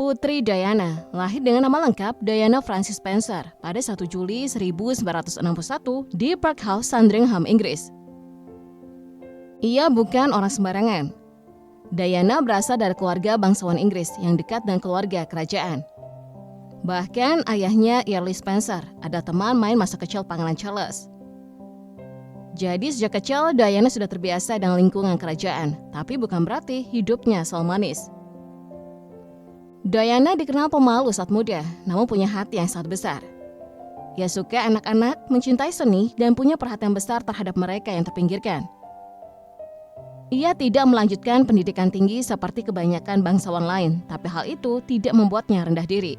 Putri Diana lahir dengan nama lengkap Diana Frances Spencer pada 1 Juli 1961 di Parkhouse, Sandringham, Inggris. Ia bukan orang sembarangan. Diana berasal dari keluarga bangsawan Inggris yang dekat dengan keluarga kerajaan. Bahkan ayahnya, Earl Spencer, ada teman main masa kecil Pangeran Charles. Jadi sejak kecil Diana sudah terbiasa dengan lingkungan kerajaan, tapi bukan berarti hidupnya selalu manis. Diana dikenal pemalu saat muda, namun punya hati yang sangat besar. Ia suka anak-anak, mencintai seni, dan punya perhatian besar terhadap mereka yang terpinggirkan. Ia tidak melanjutkan pendidikan tinggi seperti kebanyakan bangsawan lain, tapi hal itu tidak membuatnya rendah diri.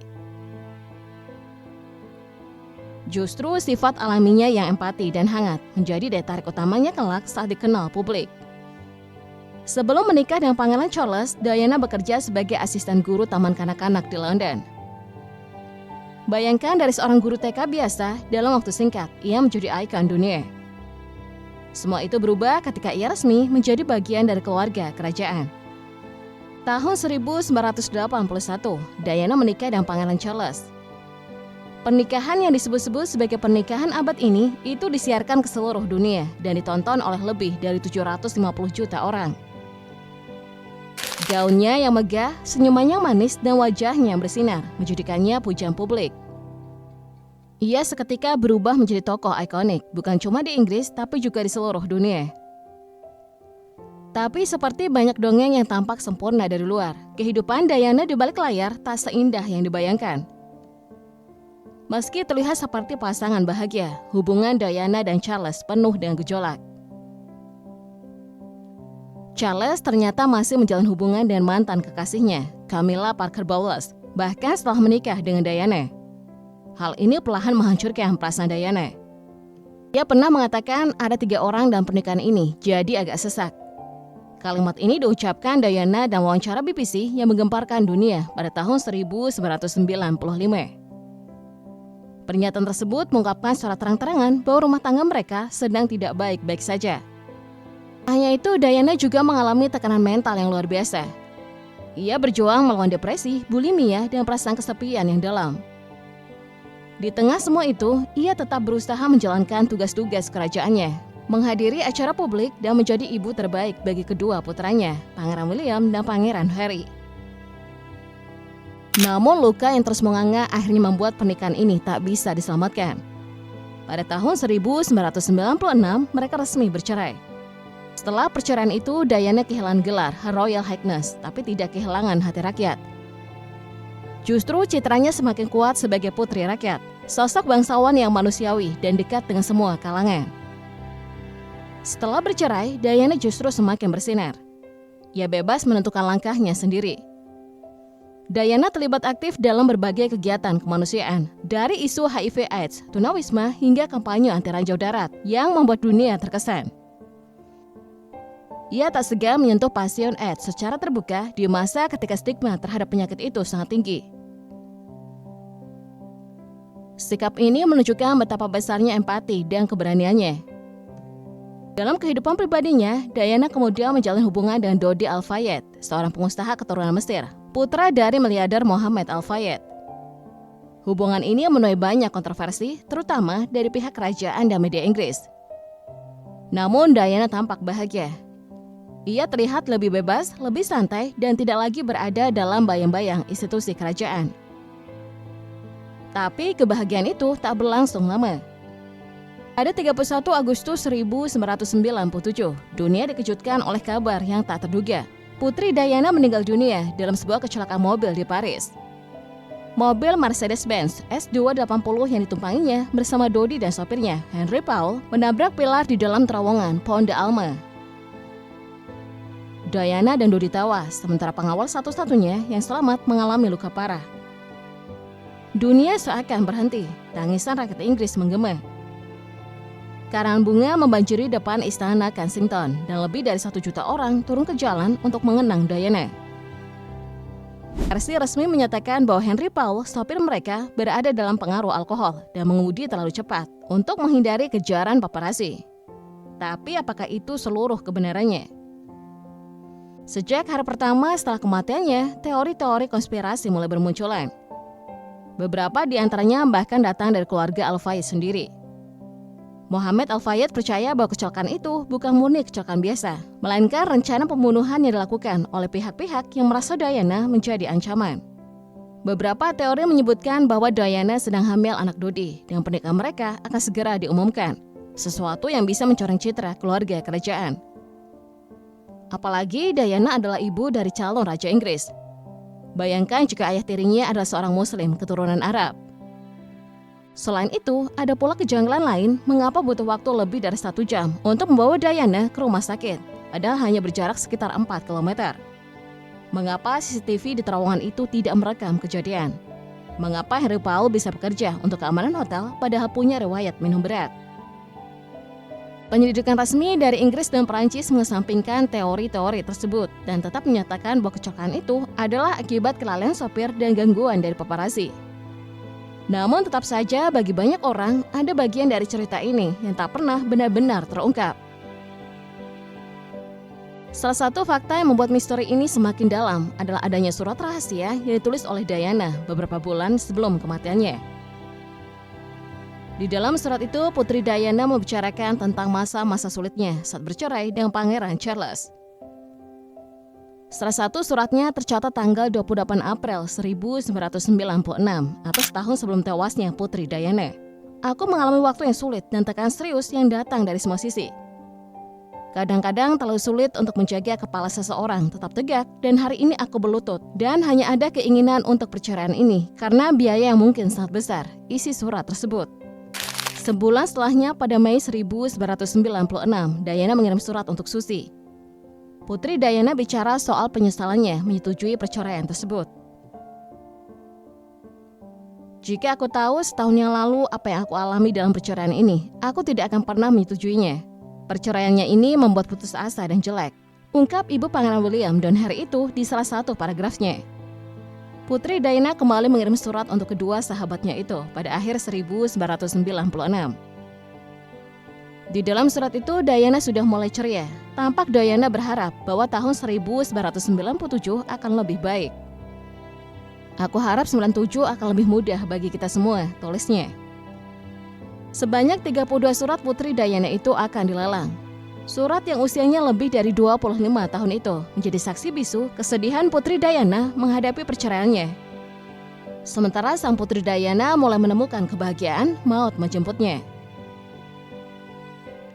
Justru sifat alaminya yang empati dan hangat menjadi daya tarik utamanya kelak saat dikenal publik. Sebelum menikah dengan Pangeran Charles, Diana bekerja sebagai asisten guru taman kanak-kanak di London. Bayangkan dari seorang guru TK biasa, dalam waktu singkat, ia menjadi ikon dunia. Semua itu berubah ketika ia resmi menjadi bagian dari keluarga kerajaan. Tahun 1981, Diana menikah dengan Pangeran Charles. Pernikahan yang disebut-sebut sebagai pernikahan abad ini itu disiarkan ke seluruh dunia dan ditonton oleh lebih dari 750 juta orang. Gaunnya yang megah, senyumannya yang manis, dan wajahnya yang bersinar menjadikannya pujian publik. Ia seketika berubah menjadi tokoh ikonik, bukan cuma di Inggris tapi juga di seluruh dunia. Tapi seperti banyak dongeng yang tampak sempurna dari luar, kehidupan Diana di balik layar tak seindah yang dibayangkan. Meski terlihat seperti pasangan bahagia, hubungan Diana dan Charles penuh dengan gejolak. Charles ternyata masih menjalin hubungan dengan mantan kekasihnya, Camilla Parker Bowles, bahkan setelah menikah dengan Diana. Hal ini perlahan menghancurkan perasaan Diana. Ia pernah mengatakan ada 3 orang dalam pernikahan ini, jadi agak sesak. Kalimat ini diucapkan Diana dalam wawancara BBC yang menggemparkan dunia pada tahun 1995. Pernyataan tersebut mengungkapkan secara terang-terangan bahwa rumah tangga mereka sedang tidak baik-baik saja. Hanya itu, Diana juga mengalami tekanan mental yang luar biasa. Ia berjuang melawan depresi, bulimia, dan perasaan kesepian yang dalam. Di tengah semua itu, ia tetap berusaha menjalankan tugas-tugas kerajaannya, menghadiri acara publik, dan menjadi ibu terbaik bagi kedua putranya, Pangeran William dan Pangeran Harry. Namun luka yang terus menganga akhirnya membuat pernikahan ini tak bisa diselamatkan. Pada tahun 1996, mereka resmi bercerai. Setelah perceraian itu, Diana kehilangan gelar Her Royal Highness, tapi tidak kehilangan hati rakyat. Justru citranya semakin kuat sebagai putri rakyat, sosok bangsawan yang manusiawi dan dekat dengan semua kalangan. Setelah bercerai, Diana justru semakin bersinar. Ia bebas menentukan langkahnya sendiri. Diana terlibat aktif dalam berbagai kegiatan kemanusiaan, dari isu HIV/AIDS, tunawisma, hingga kampanye anti ranjau darat yang membuat dunia terkesan. Ia tak segan menyentuh pasien AIDS secara terbuka di masa ketika stigma terhadap penyakit itu sangat tinggi. Sikap ini menunjukkan betapa besarnya empati dan keberaniannya. Dalam kehidupan pribadinya, Diana kemudian menjalin hubungan dengan Dodi Al-Fayed, seorang pengusaha keturunan Mesir, putra dari miliarder Mohammed Al-Fayed. Hubungan ini menuai banyak kontroversi, terutama dari pihak kerajaan dan media Inggris. Namun Diana tampak bahagia. Ia terlihat lebih bebas, lebih santai, dan tidak lagi berada dalam bayang-bayang institusi kerajaan. Tapi kebahagiaan itu tak berlangsung lama. Pada 31 Agustus 1997, dunia dikejutkan oleh kabar yang tak terduga. Putri Diana meninggal dunia dalam sebuah kecelakaan mobil di Paris. Mobil Mercedes-Benz S280 yang ditumpanginya bersama Dodi dan sopirnya, Henry Paul, menabrak pilar di dalam terowongan Pont de Alma. Diana dan Dodi tewas, sementara pengawal satu-satunya yang selamat mengalami luka parah. Dunia seakan berhenti, tangisan rakyat Inggris menggema. Karangan bunga membanjiri depan istana Kensington dan lebih dari 1 juta orang turun ke jalan untuk mengenang Diana. Versi resmi menyatakan bahwa Henry Paul, sopir mereka, berada dalam pengaruh alkohol dan mengemudi terlalu cepat untuk menghindari kejaran paparazzi. Tapi apakah itu seluruh kebenarannya? Sejak hari pertama setelah kematiannya, teori-teori konspirasi mulai bermunculan. Beberapa di antaranya bahkan datang dari keluarga Al-Fayed sendiri. Mohammed Al-Fayed percaya bahwa kecelakaan itu bukan murni kecelakaan biasa, melainkan rencana pembunuhan yang dilakukan oleh pihak-pihak yang merasa Diana menjadi ancaman. Beberapa teori menyebutkan bahwa Diana sedang hamil anak Dodi dan pernikahan mereka akan segera diumumkan, sesuatu yang bisa mencoreng citra keluarga kerajaan. Apalagi Diana adalah ibu dari calon Raja Inggris. Bayangkan jika ayah tirinya adalah seorang Muslim keturunan Arab. Selain itu, ada pula kejanggalan lain mengapa butuh waktu lebih dari 1 jam untuk membawa Diana ke rumah sakit, padahal hanya berjarak sekitar 4 km. Mengapa CCTV di terowongan itu tidak merekam kejadian? Mengapa Henry Paul bisa bekerja untuk keamanan hotel padahal punya riwayat minum berat? Penyelidikan resmi dari Inggris dan Perancis mengesampingkan teori-teori tersebut dan tetap menyatakan bahwa kecelakaan itu adalah akibat kelalaian sopir dan gangguan dari paparazzi. Namun tetap saja bagi banyak orang ada bagian dari cerita ini yang tak pernah benar-benar terungkap. Salah satu fakta yang membuat misteri ini semakin dalam adalah adanya surat rahasia yang ditulis oleh Diana beberapa bulan sebelum kematiannya. Di dalam surat itu, Putri Diana membicarakan tentang masa-masa sulitnya saat bercerai dengan Pangeran Charles. Salah satu suratnya tercatat tanggal 28 April 1996 atau setahun sebelum tewasnya Putri Diana. Aku mengalami waktu yang sulit dan tekanan serius yang datang dari semua sisi. Kadang-kadang terlalu sulit untuk menjaga kepala seseorang tetap tegak dan hari ini aku berlutut dan hanya ada keinginan untuk perceraian ini karena biaya yang mungkin sangat besar, isi surat tersebut. Sebulan setelahnya pada Mei 1996, Diana mengirim surat untuk Susi. Putri Diana bicara soal penyesalannya menyetujui perceraian tersebut. Jika aku tahu setahun yang lalu apa yang aku alami dalam perceraian ini, aku tidak akan pernah menyetujuinya. Perceraiannya ini membuat putus asa dan jelek, ungkap Ibu Pangeran William dan Harry itu di salah satu paragrafnya. Putri Diana kembali mengirim surat untuk kedua sahabatnya itu pada akhir 1996. Di dalam surat itu, Diana sudah mulai ceria. Tampak Diana berharap bahwa tahun 1997 akan lebih baik. Aku harap 97 akan lebih mudah bagi kita semua, tulisnya. Sebanyak 32 surat Putri Diana itu akan dilelang. Surat yang usianya lebih dari 25 tahun itu menjadi saksi bisu kesedihan Putri Diana menghadapi perceraiannya. Sementara sang Putri Diana mulai menemukan kebahagiaan, maut menjemputnya.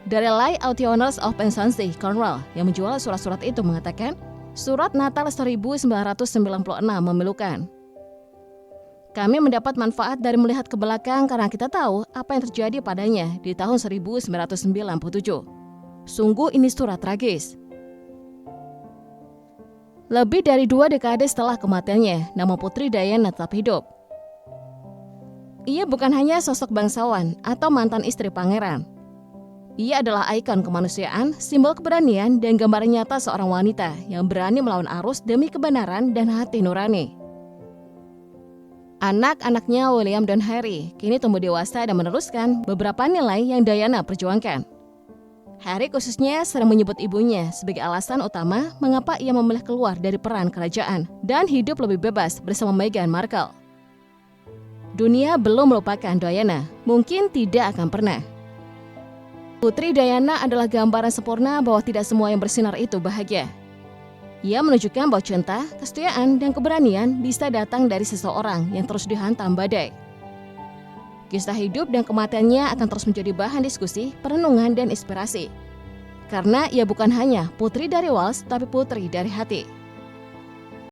Dari Lay Autioners of Penzance, Cornwall, yang menjual surat-surat itu mengatakan, surat Natal 1996 memilukan. Kami mendapat manfaat dari melihat ke belakang karena kita tahu apa yang terjadi padanya di tahun 1997. Sungguh ini surat tragis. Lebih dari 2 dekade setelah kematiannya, nama Putri Diana tetap hidup. Ia bukan hanya sosok bangsawan atau mantan istri pangeran. Ia adalah ikon kemanusiaan, simbol keberanian, dan gambaran nyata seorang wanita yang berani melawan arus demi kebenaran dan hati nurani. Anak-anaknya William dan Harry kini tumbuh dewasa dan meneruskan beberapa nilai yang Diana perjuangkan. Harry khususnya sering menyebut ibunya sebagai alasan utama mengapa ia memilih keluar dari peran kerajaan dan hidup lebih bebas bersama Meghan Markle. Dunia belum melupakan Diana, mungkin tidak akan pernah. Putri Diana adalah gambaran sempurna bahwa tidak semua yang bersinar itu bahagia. Ia menunjukkan bahwa cinta, kesetiaan, dan keberanian bisa datang dari seseorang yang terus dihantam badai. Kisah hidup dan kematiannya akan terus menjadi bahan diskusi, perenungan, dan inspirasi. Karena ia bukan hanya putri dari Wales, tapi putri dari hati.